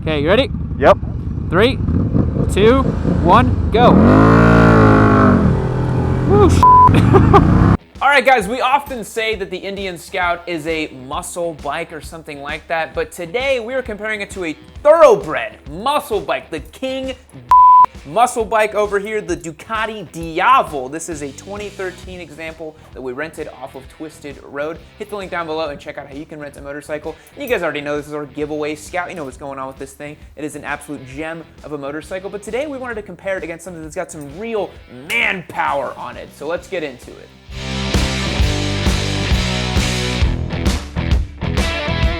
Okay, you ready? Yep. 3, 2, 1, go. Woo, All right, guys, we often say that the Indian Scout is a muscle bike or something like that, but today we are comparing it to a thoroughbred muscle bike, the king muscle bike over here, the Ducati Diavel. This is a 2013 example that we rented off of Twisted Road. Hit the link down below and check out how you can rent a motorcycle. And you guys already know this is our giveaway Scout. You know what's going on with this thing. It is an absolute gem of a motorcycle, but today we wanted to compare it against something that's got some real manpower on it. So let's get into it.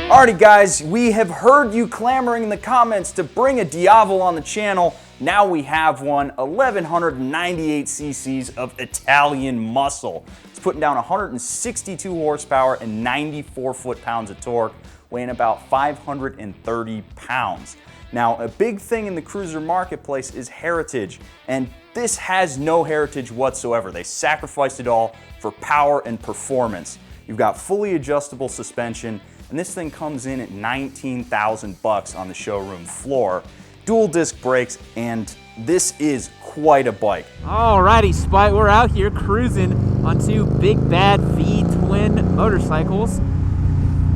Alrighty guys, we have heard you clamoring in the comments to bring a Diavel on the channel. Now we have one, 1198 cc's of Italian muscle. It's putting down 162 horsepower and 94 foot-pounds of torque, weighing about 530 pounds. Now, a big thing in the cruiser marketplace is heritage, and this has no heritage whatsoever. They sacrificed it all for power and performance. You've got fully adjustable suspension, and this thing comes in at 19,000 bucks on the showroom floor. Dual disc brakes, and this is quite a bike. Alrighty, Spite, we're out here cruising on two big bad V-twin motorcycles.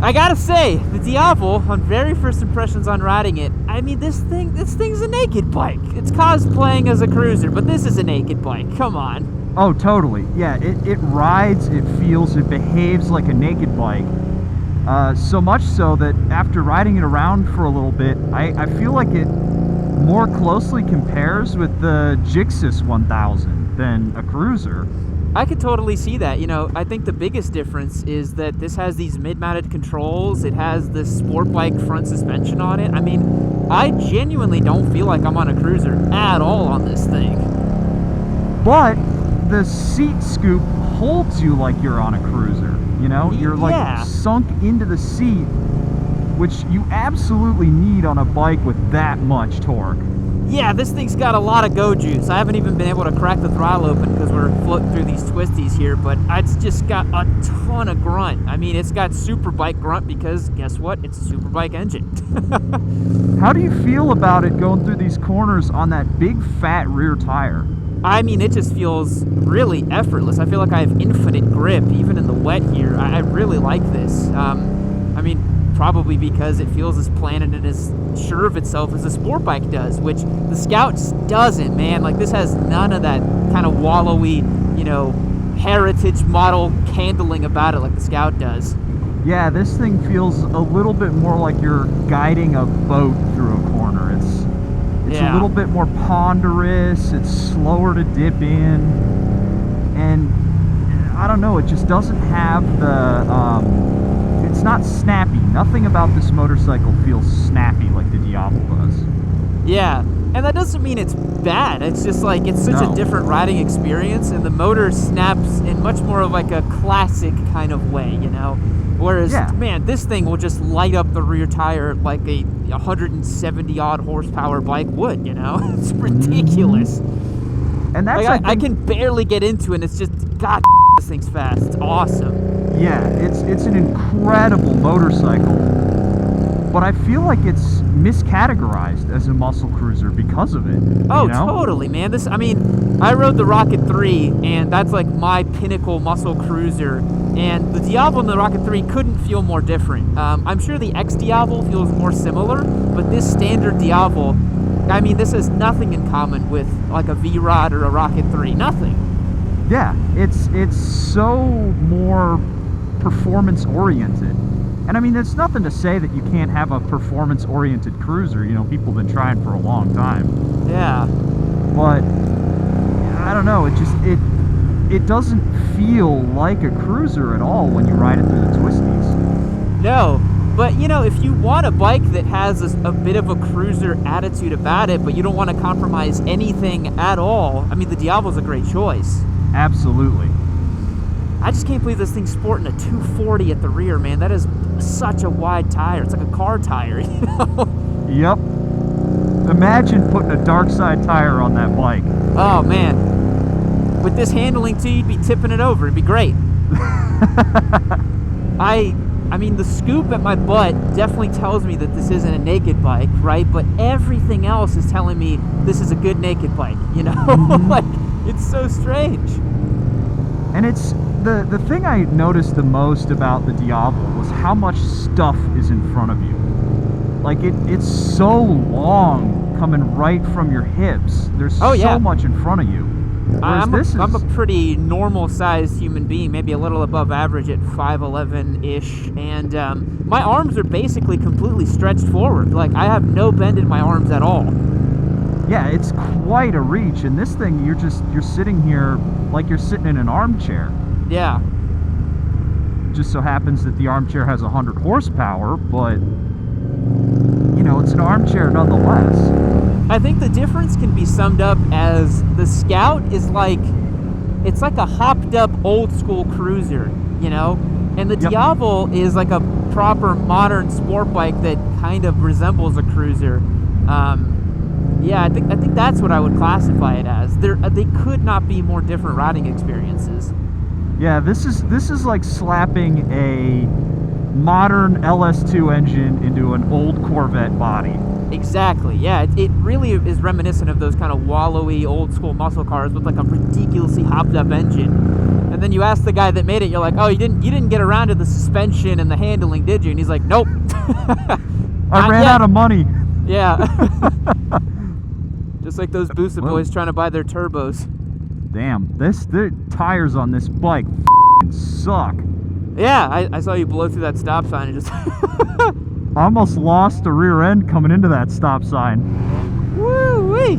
I gotta say, the Diavel, on very first impressions on riding it, I mean, this thing's a naked bike. It's cosplaying as a cruiser, but this is a naked bike. Come on. Oh, totally. Yeah, it rides, it feels, it behaves like a naked bike. So much so that after riding it around for a little bit, I feel like it more closely compares with the Gixxis 1000 than a cruiser. I could totally see that. You know, I think the biggest difference is that this has these mid-mounted controls. It has this sport bike front suspension on it. I mean, I genuinely don't feel like I'm on a cruiser at all on this thing. But the seat scoop holds you like you're on a cruiser. You know, you're like sunk into the seat, which you absolutely need on a bike with that much torque. Yeah, this thing's got a lot of go juice. I haven't even been able to crack the throttle open because we're floating through these twisties here, but it's just got a ton of grunt. I mean, it's got super bike grunt because guess what? It's a super bike engine. How do you feel about it going through these corners on that big fat rear tire? I mean, it just feels really effortless. I feel like I have infinite grip, even in the wet here. I really like this. I mean, probably because it feels as planted and as sure of itself as a sport bike does, which the Scout doesn't, man. Like, this has none of that kind of wallowy, you know, heritage model handling about it like the Scout does. Yeah, this thing feels a little bit more like you're guiding a boat through a corner. It's a little bit more ponderous, it's slower to dip in, and I don't know, it just doesn't have the, it's not snappy. Nothing about this motorcycle feels snappy like the Diavel does. Yeah, and that doesn't mean it's bad. It's just like, it's such a different riding experience, and the motor snaps in much more of like a classic kind of way, you know? Whereas, man, this thing will just light up the rear tire like a 170 odd horsepower bike would, you know? It's ridiculous. And that's like, I can barely get into it, and it's just, God, this thing's fast. It's awesome. Yeah, it's an incredible motorcycle, but I feel like it's miscategorized as a muscle cruiser because of it. Oh, you know? Totally, man. This, I mean, I rode the Rocket 3, and that's like my pinnacle muscle cruiser. And the Diavel and the Rocket 3 couldn't feel more different. I'm sure the X Diavel feels more similar, but this standard Diavel, I mean, this has nothing in common with like a V-Rod or a Rocket 3. Nothing. Yeah, it's so more performance-oriented. And I mean, there's nothing to say that you can't have a performance-oriented cruiser. You know, people have been trying for a long time. Yeah. But, I don't know, it doesn't feel like a cruiser at all when you ride it through the twisties. No, but you know, if you want a bike that has a bit of a cruiser attitude about it, but you don't want to compromise anything at all, I mean, the Diavel's a great choice. Absolutely. I just can't believe this thing's sporting a 240 at the rear, man. That is such a wide tire. It's like a car tire, you know? Yep. Imagine putting a dark side tire on that bike. Oh, man. With this handling, too, you'd be tipping it over. It'd be great. I mean, the scoop at my butt definitely tells me that this isn't a naked bike, right? But everything else is telling me this is a good naked bike, you know? Like, it's so strange. And it's the thing I noticed the most about the Diavel was how much stuff is in front of you. Like, it's so long coming right from your hips. There's so much in front of you. I'm a pretty normal-sized human being, maybe a little above average at 5'11"-ish, and my arms are basically completely stretched forward. Like, I have no bend in my arms at all. Yeah, it's quite a reach, and this thing, you're sitting here like you're sitting in an armchair. Yeah. Just so happens that the armchair has 100 horsepower, but, you know, it's an armchair nonetheless. I think the difference can be summed up as the Scout is like, it's like a hopped up old school cruiser, you know? And the Diavel is like a proper modern sport bike that kind of resembles a cruiser. Yeah, I think that's what I would classify it as. They could not be more different riding experiences. Yeah, this is like slapping a modern LS2 engine into an old Corvette body. Exactly, yeah. It really is reminiscent of those kind of wallowy old school muscle cars with like a ridiculously hopped up engine. And then you ask the guy that made it, you're like, oh, you didn't get around to the suspension and the handling, did you? And he's like, nope. I ran out of money. Yeah. Just like those Busa boys trying to buy their turbos. Damn, the tires on this bike suck. Yeah, I saw you blow through that stop sign and just... I almost lost the rear end coming into that stop sign. Woo-wee!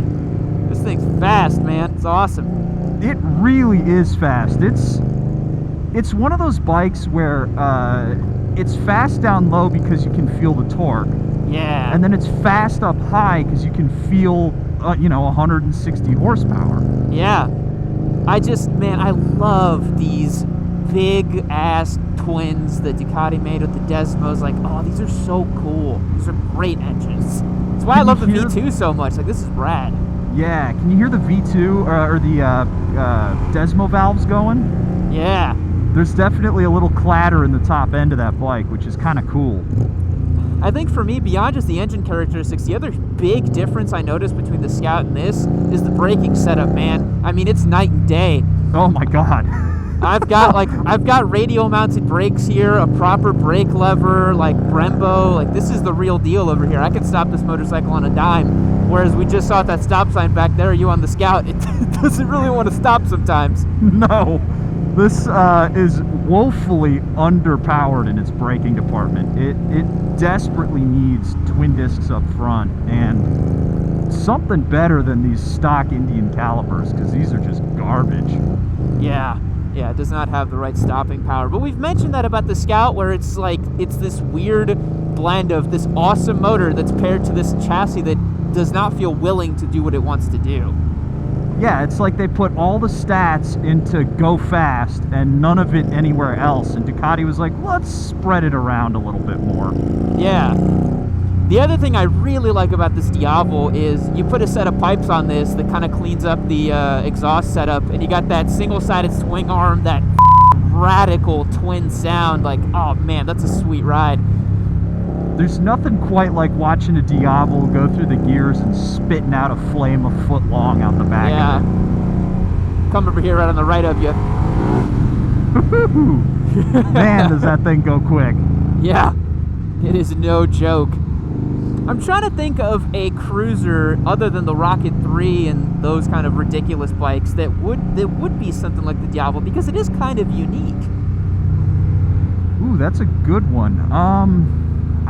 This thing's fast, man. It's awesome. It really is fast. It's one of those bikes where it's fast down low because you can feel the torque. Yeah. And then it's fast up high because you can feel, 160 horsepower. Yeah. I love these big ass twins that Ducati made with the Desmos. Like, oh, these are so cool. These are great engines. That's why I love the V2 so much. Like, this is rad. Yeah, can you hear the V2 or the Desmo valves going? Yeah. There's definitely a little clatter in the top end of that bike, which is kind of cool. I think for me, beyond just the engine characteristics, the other big difference I noticed between the Scout and this is the braking setup, man. I mean, it's night and day. Oh my God. I've got radial mounted brakes here, a proper brake lever, like Brembo. Like, this is the real deal over here. I can stop this motorcycle on a dime. Whereas we just saw that stop sign back there, you on the Scout, it doesn't really want to stop sometimes. No. This is woefully underpowered in its braking department. It desperately needs twin discs up front and something better than these stock Indian calipers, because these are just garbage. Yeah, it does not have the right stopping power. But we've mentioned that about the Scout, where it's this weird blend of this awesome motor that's paired to this chassis that does not feel willing to do what it wants to do. Yeah, it's like they put all the stats into go fast and none of it anywhere else. And Ducati was like, let's spread it around a little bit more. Yeah. The other thing I really like about this Diavel is you put a set of pipes on this that kind of cleans up the exhaust setup, and you got that single-sided swing arm, that radical twin sound. Like, oh man, that's a sweet ride. There's nothing quite like watching a Diavel go through the gears and spitting out a flame a foot long out the back of it. Come over here right on the right of you. Man, does that thing go quick. Yeah, it is no joke. I'm trying to think of a cruiser other than the Rocket 3 and those kind of ridiculous bikes that would be something like the Diavel, because it is kind of unique. Ooh, that's a good one.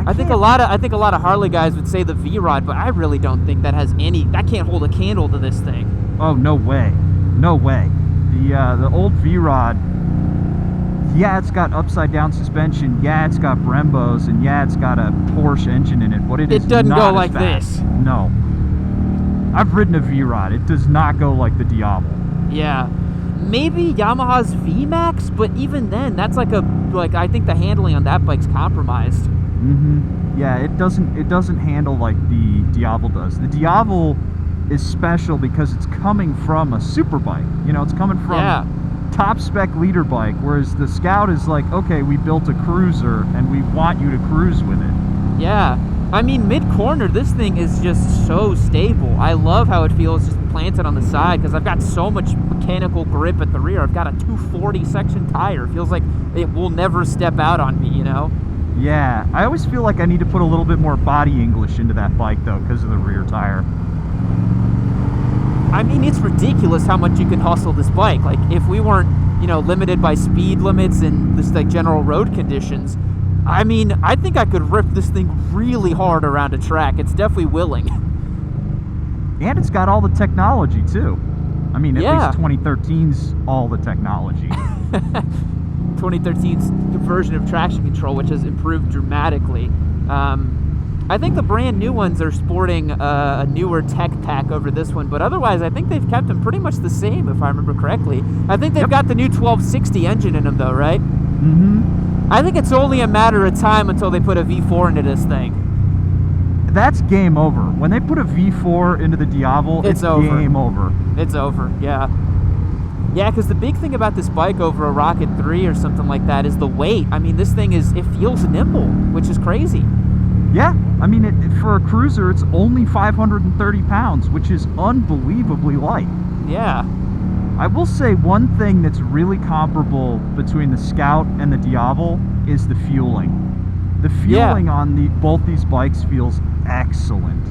I think a lot of Harley guys would say the V-Rod, but I really don't think that has any. That can't hold a candle to this thing. Oh, no way, no way. The old V-Rod, yeah, it's got upside down suspension. Yeah, it's got Brembos, and yeah, it's got a Porsche engine in it. But it doesn't go like this. No, I've ridden a V-Rod. It does not go like the Diavel. Yeah. Maybe Yamaha's VMAX, but even then, that's I think the handling on that bike's compromised. Mm-hmm. Yeah, it doesn't handle like the Diavel does. The Diavel is special because it's coming from a super bike. You know, it's coming from top spec leader bike, whereas the Scout is like, okay, we built a cruiser and we want you to cruise with it. Yeah. I mean, mid-corner, this thing is just so stable. I love how it feels just planted on the side because I've got so much mechanical grip at the rear. I've got a 240 section tire. It feels like it will never step out on me, you know? Yeah, I always feel like I need to put a little bit more body English into that bike, though, because of the rear tire. I mean, it's ridiculous how much you can hustle this bike. Like, if we weren't, you know, limited by speed limits and this, like, general road conditions, I mean, I think I could rip this thing really hard around a track. It's definitely willing. And it's got all the technology, too. I mean, at least 2013's all the technology. 2013's version of traction control, which has improved dramatically. I think the brand new ones are sporting a newer tech pack over this one, but otherwise I think they've kept them pretty much the same, if I remember correctly. I think they've got the new 1260 engine in them, though, right? Mm-hmm. I think it's only a matter of time until they put a V4 into this thing. That's game over. When they put a V4 into the Diavel, it's over. Game over. It's over, yeah. Yeah, because the big thing about this bike over a Rocket 3 or something like that is the weight. I mean, this thing it feels nimble, which is crazy. Yeah, I mean, for a cruiser, it's only 530 pounds, which is unbelievably light. Yeah. I will say one thing that's really comparable between the Scout and the Diavel is the fueling. The fueling on both these bikes feels excellent.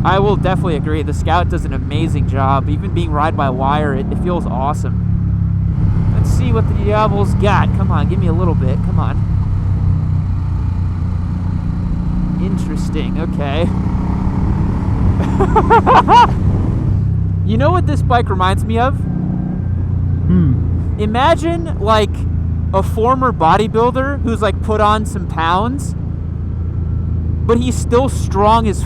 I will definitely agree. The Scout does an amazing job. Even being ride-by-wire, it feels awesome. Let's see what the Diavel's got. Come on, give me a little bit. Come on. Interesting. Okay. You know what this bike reminds me of? Imagine, like, a former bodybuilder who's, like, put on some pounds, but he's still strong as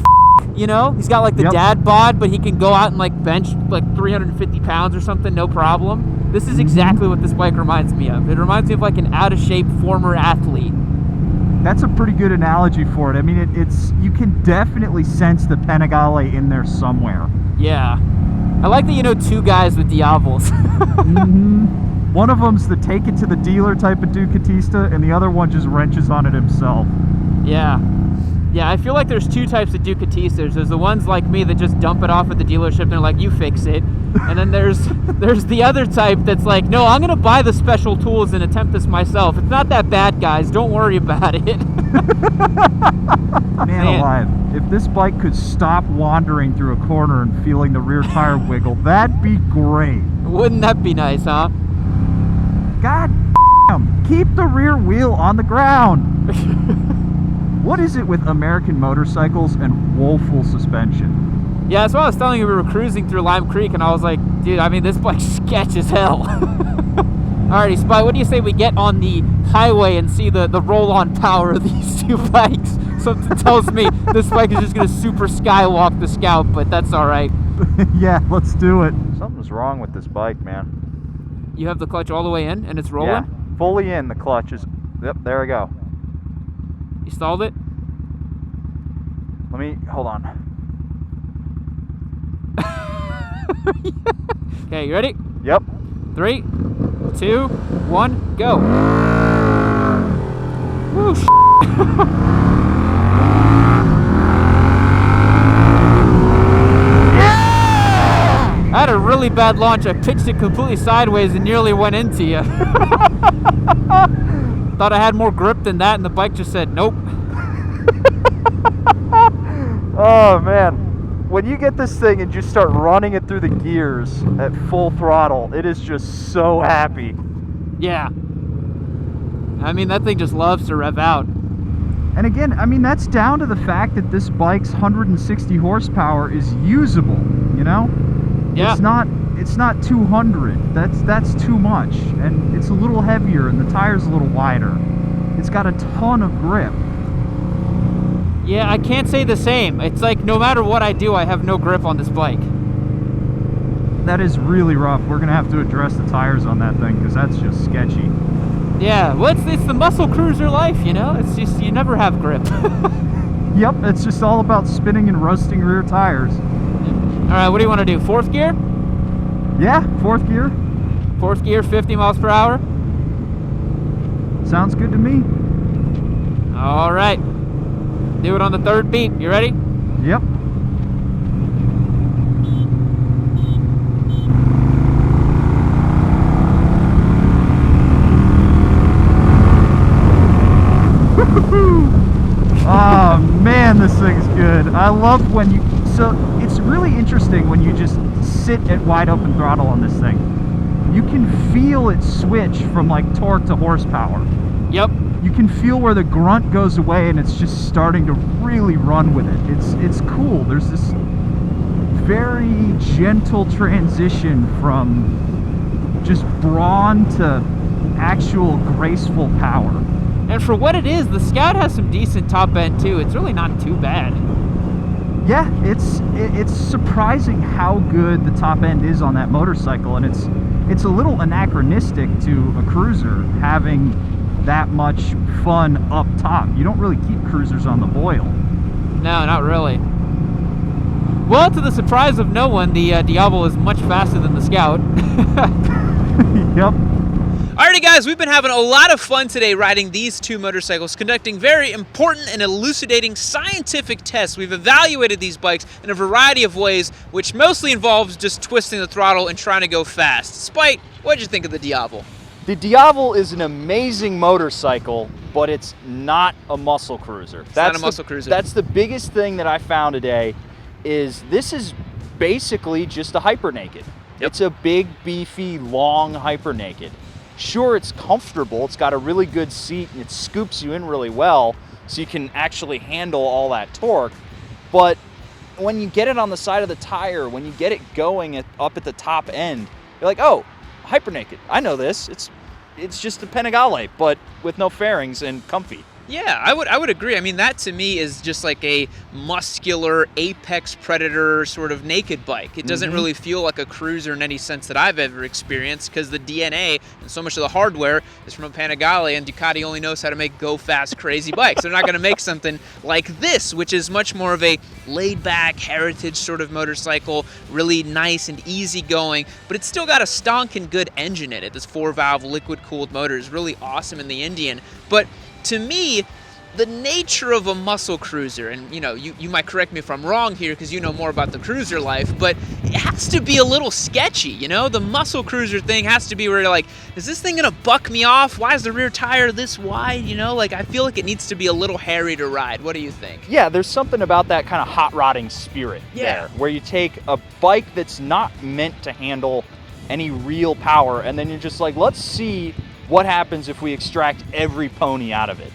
you know? He's got, like, the dad bod, but he can go out and, like, bench, like, 350 pounds or something, no problem. This is exactly what this bike reminds me of. It reminds me of, like, an out-of-shape former athlete. That's a pretty good analogy for it. I mean, you can definitely sense the Panigale in there somewhere. Yeah. I like that you know two guys with Diavels. One of them's the take it to the dealer type of Ducatista, and the other one just wrenches on it himself. Yeah. Yeah, I feel like there's two types of Ducatistas. There's the ones like me that just dump it off at the dealership and they're like, you fix it. And then there's the other type that's like, no, I'm going to buy the special tools and attempt this myself. It's not that bad, guys. Don't worry about it. Man alive. If this bike could stop wandering through a corner and feeling the rear tire wiggle, that'd be great. Wouldn't that be nice, huh? God damn. Keep the rear wheel on the ground. What is it with American motorcycles and woeful suspension? Yeah, that's what I was telling you. We were cruising through Lime Creek, and I was like, dude, I mean, this bike's sketch as hell. Alrighty, Spy, what do you say we get on the highway and see the roll-on power of these two bikes? Something tells me this bike is just going to super skywalk the Scout, but that's alright. Yeah, let's do it. Something's wrong with this bike, man. You have the clutch all the way in, and it's rolling? Yeah, fully in. The clutch is... Yep, there we go. You stalled it? Let me... Hold on. Okay, you ready? Yep. 3, 2, 1, go. Woo, I had a really bad launch. I pitched it completely sideways and nearly went into you. Thought I had more grip than that, and the bike just said nope. Oh man, when you get this thing and just start running it through the gears at full throttle, it is just so happy. Yeah. I mean, that thing just loves to rev out. And again, I mean, that's down to the fact that this bike's 160 horsepower is usable, you know? Yeah. It's not 200. That's too much. And it's a little heavier and the tire's a little wider. It's got a ton of grip. Yeah, I can't say the same. It's like no matter what I do, I have no grip on this bike. That is really rough. We're gonna have to address the tires on that thing because that's just sketchy. Yeah, well, it's the muscle cruiser life, you know? It's just, you never have grip. Yep, it's just all about spinning and roasting rear tires. All right, what do you want to do? Fourth gear? Yeah, fourth gear. Fourth gear, 50 miles per hour. Sounds good to me. All right. Do it on the third beat. You ready? Yep. Oh man, this thing's good. I love when you, so it's really interesting when you just sit at wide open throttle on this thing. You can feel it switch from like torque to horsepower. Yep. You can feel where the grunt goes away and it's just starting to really run with it. It's cool. There's this very gentle transition from just brawn to actual graceful power. And for what it is, the Scout has some decent top end too. It's really not too bad. Yeah, it's surprising how good the top end is on that motorcycle, and it's a little anachronistic to a cruiser having that much fun up top. You don't really keep cruisers on the boil. No, not really. Well, to the surprise of no one, the Diavel is much faster than the Scout. Yep. Alrighty guys, we've been having a lot of fun today riding these two motorcycles, conducting very important and elucidating scientific tests. We've evaluated these bikes in a variety of ways, which mostly involves just twisting the throttle and trying to go fast. Spite, what'd you think of the Diavel? The Diavel is an amazing motorcycle, but it's not a muscle cruiser. It's not a muscle cruiser. That's the biggest thing that I found today, is this is basically just a hyper naked. Yep. It's a big, beefy, long hyper naked. Sure, it's comfortable, it's got a really good seat, and it scoops you in really well, so you can actually handle all that torque. But when you get it on the side of the tire, when you get it going up at the top end, you're like, oh, hyper naked. I know this. It's just a Panigale, but with no fairings and comfy. Yeah, I would agree. I mean, that to me is just like a muscular apex predator sort of naked bike. It doesn't really feel like a cruiser in any sense that I've ever experienced, because the DNA and so much of the hardware is from a Panigale, and Ducati only knows how to make go fast crazy bikes. They're not going to make something like this, which is much more of a laid back heritage sort of motorcycle, really nice and easy going, but it's still got a stonking good engine in it. This 4-valve liquid cooled motor is really awesome in the Indian. But to me, the nature of a muscle cruiser, and you might correct me if I'm wrong here because you know more about the cruiser life, but it has to be a little sketchy, The muscle cruiser thing has to be where you're like, is this thing gonna buck me off? Why is the rear tire this wide? Like I feel like it needs to be a little hairy to ride. What do you think? Yeah, there's something about that kind of hot rodding spirit there, where you take a bike that's not meant to handle any real power, and then you're just like, let's see what happens if we extract every pony out of it.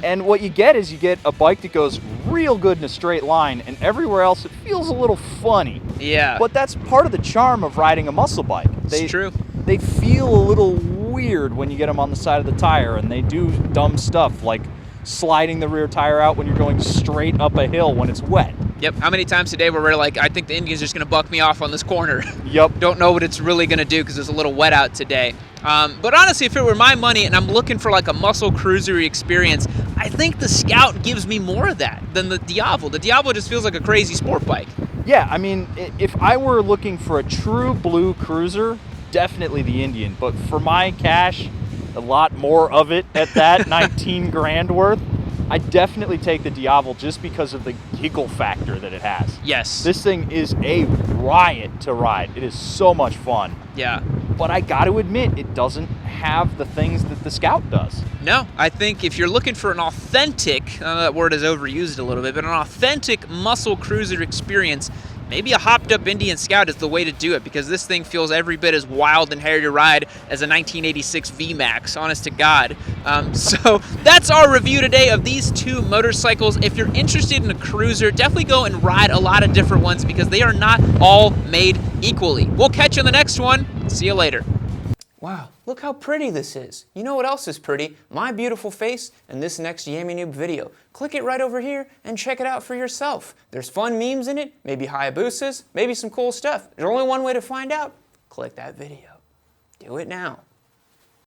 And what you get is you get a bike that goes real good in a straight line, and everywhere else it feels a little funny. Yeah. But that's part of the charm of riding a muscle bike. It's true. They feel a little weird when you get them on the side of the tire, and they do dumb stuff like sliding the rear tire out when you're going straight up a hill when it's wet. Yep. How many times today where we're like, I think the Indian's just going to buck me off on this corner. Yep. Don't know what it's really going to do because it's a little wet out today. But honestly, if it were my money and I'm looking for like a muscle cruisery experience, I think the Scout gives me more of that than the Diavel. The Diavel just feels like a crazy sport bike. Yeah, I mean, if I were looking for a true blue cruiser, definitely the Indian. But for my cash, a lot more of it at that, 19 grand worth, I definitely take the Diavel just because of the giggle factor that it has. Yes. This thing is a riot to ride. It is so much fun. Yeah. But I got to admit, it doesn't have the things that the Scout does. No, I think if you're looking for an authentic, I know that word is overused a little bit, but an authentic muscle cruiser experience, maybe a hopped up Indian Scout is the way to do it, because this thing feels every bit as wild and hairy to ride as a 1986 VMAX, honest to God. So that's our review today of these two motorcycles. If you're interested in a cruiser, definitely go and ride a lot of different ones because they are not all made equally. We'll catch you in the next one. See you later. Wow, look how pretty this is. You know what else is pretty? My beautiful face and this next Yammie Noob video. Click it right over here and check it out for yourself. There's fun memes in it, maybe Hayabusas, maybe some cool stuff. There's only one way to find out. Click that video. Do it now.